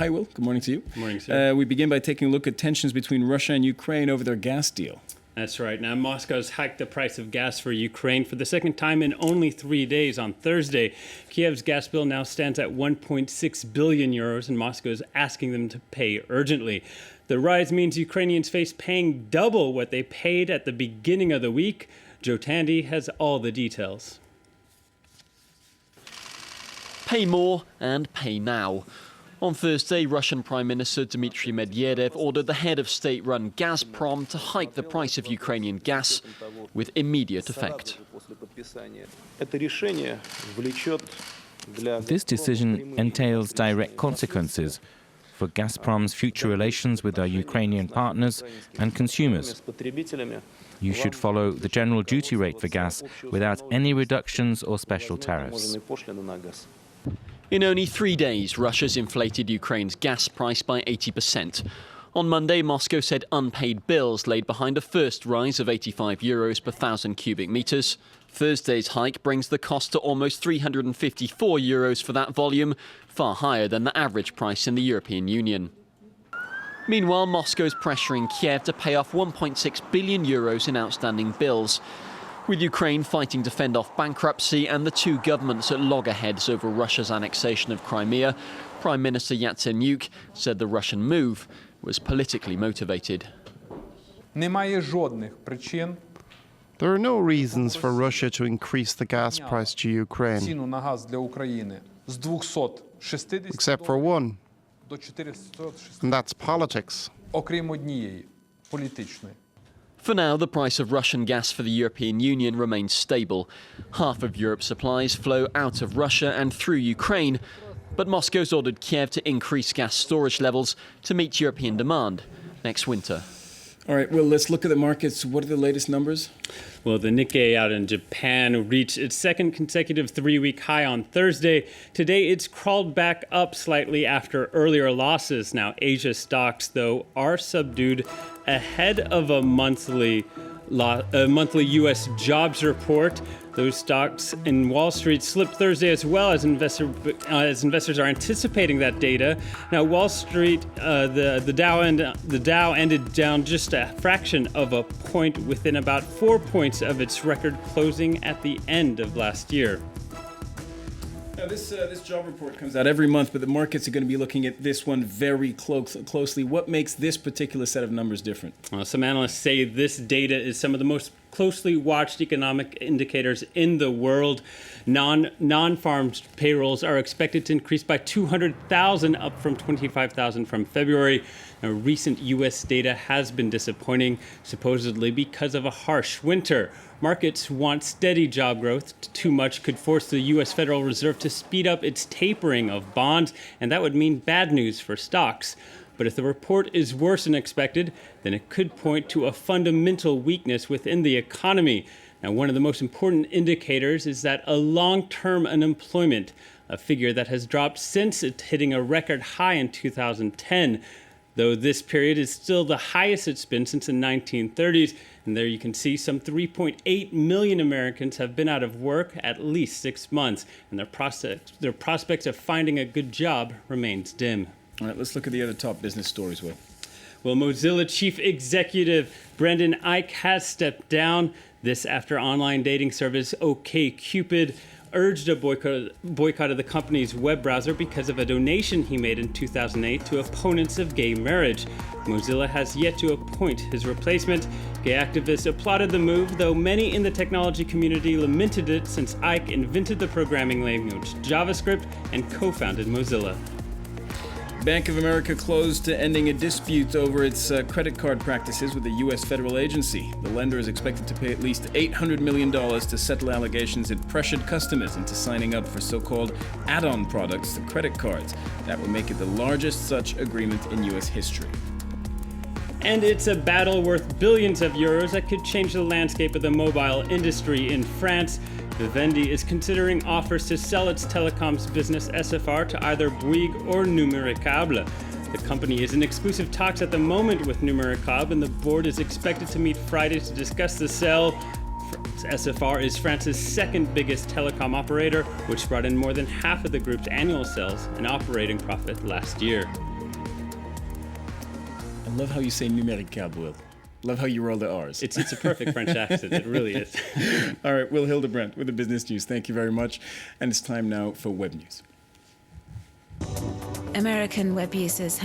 Hi, Will. Good morning to you. Good morning, sir. We begin by taking a look at tensions between Russia and Ukraine over their gas deal. That's right. Now, Moscow's hiked the price of gas for Ukraine for the second time in only 3 days. On Thursday, Kiev's gas bill now stands at 1.6 billion euros, and Moscow is asking them to pay urgently. The rise means Ukrainians face paying double what they paid at the beginning of the week. Joe Tandy has all the details. Pay more and pay now. On Thursday, Russian Prime Minister Dmitry Medvedev ordered the head of state-run Gazprom to hike the price of Ukrainian gas with immediate effect. This decision entails direct consequences for Gazprom's future relations with our Ukrainian partners and consumers. You should follow the general duty rate for gas without any reductions or special tariffs. In only 3 days, Russia's inflated Ukraine's gas price by 80%. On Monday, Moscow said unpaid bills laid behind a first rise of 85 euros per 1,000 cubic meters. Thursday's hike brings the cost to almost 354 euros for that volume, far higher than the average price in the European Union. Meanwhile, Moscow is pressuring Kiev to pay off 1.6 billion euros in outstanding bills. With Ukraine fighting to fend off bankruptcy and the two governments at loggerheads over Russia's annexation of Crimea, Prime Minister Yatsenyuk said the Russian move was politically motivated. There are no reasons for Russia to increase the gas price to Ukraine, except for one, and that's politics. For now, the price of Russian gas for the European Union remains stable. Half of Europe's supplies flow out of Russia and through Ukraine, but Moscow's ordered Kiev to increase gas storage levels to meet European demand next winter. All right, well, let's look at the markets. What are the latest numbers? Well, the Nikkei out in Japan reached its second consecutive 3-week high on Thursday. Today, it's crawled back up slightly after earlier losses. Now, Asia stocks, though, are subdued ahead of a monthly U.S. jobs report. Those stocks in Wall Street slipped Thursday as well as investors are anticipating that data. Now, Wall Street, the Dow ended down just a fraction of a point within about 4 points of its record closing at the end of last year. Now, this job report comes out every month, but the markets are going to be looking at this one very closely. What makes this particular set of numbers different? Well, some analysts say this data is some of the most closely watched economic indicators in the world. Non-farm payrolls are expected to increase by 200,000, up from 25,000 from February. Now, recent U.S. data has been disappointing, supposedly because of a harsh winter. Markets want steady job growth. Too much could force the U.S. Federal Reserve to speed up its tapering of bonds, and that would mean bad news for stocks. But if the report is worse than expected, then it could point to a fundamental weakness within the economy. Now, one of the most important indicators is that a long-term unemployment, a figure that has dropped since it hitting a record high in 2010. Though this period is still the highest it's been since the 1930s. And there you can see some 3.8 million Americans have been out of work at least 6 months, and their prospects of finding a good job remains dim. All right, let's look at the other top business stories, Will. Well, Mozilla chief executive Brendan Eich has stepped down. This after online dating service OkCupid urged a boycott of the company's web browser because of a donation he made in 2008 to opponents of gay marriage. Mozilla has yet to appoint his replacement. Gay activists applauded the move, though many in the technology community lamented it since Eich invented the programming language JavaScript and co-founded Mozilla. Bank of America closed to ending a dispute over its credit card practices with the U.S. federal agency. The lender is expected to pay at least $800 million to settle allegations it pressured customers into signing up for so-called add-on products to credit cards. That would make it the largest such agreement in U.S. history. And it's a battle worth billions of euros that could change the landscape of the mobile industry in France. Vivendi is considering offers to sell its telecoms business SFR to either Bouygues or Numericable. The company is in exclusive talks at the moment with Numericable, and the board is expected to meet Friday to discuss the sale. SFR is France's second biggest telecom operator, which brought in more than half of the group's annual sales and operating profit last year. I love how you say numérical, Will. Love how you roll the R's. It's a perfect French accent. It really is. All right, Will Hildebrandt with the Business News. Thank you very much. And it's time now for Web News. American web users